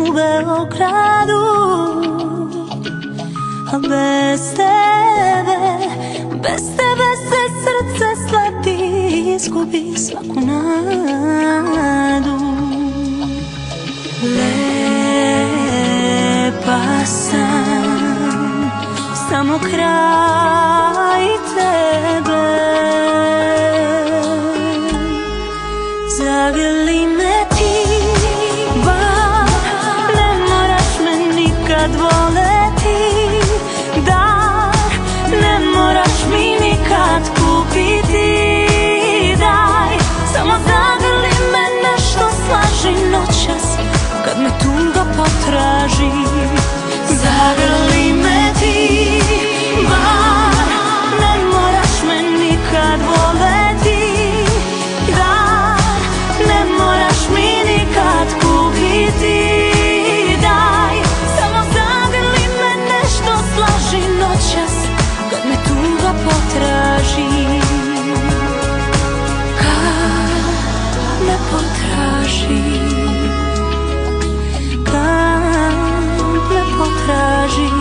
u Beogradu, a bez tebe se srce slati, izgubi svaku nadu. Lepa sam, samo kraj tebe. Zagrli me ti, bar ne moraš me nikad voleti, dar ne moraš mi nikad kupiti. Daj, samo zagrli me, nešto slaži noćas kad me tuga potraži. Zagrli me ti, bar ne moraš me nikad voleti, dar ne moraš mi nikad kupiti. Daj, samo zagrli me, nešto slaži noćas kad me tuga potraži. Kad me potraži, kad me potraži.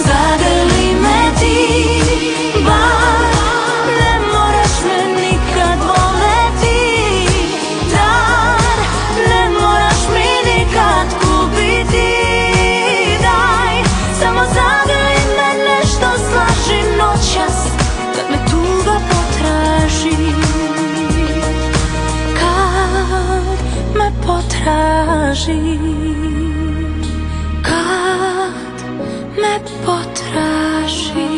Zagrli me ti, bar ne moraš me nikad voleti, dar ne moraš mi nikad kupiti. Daj, samo zagrli me, nešto slaži noćas kad me tuga potraži. Kad me potraži, me potraži.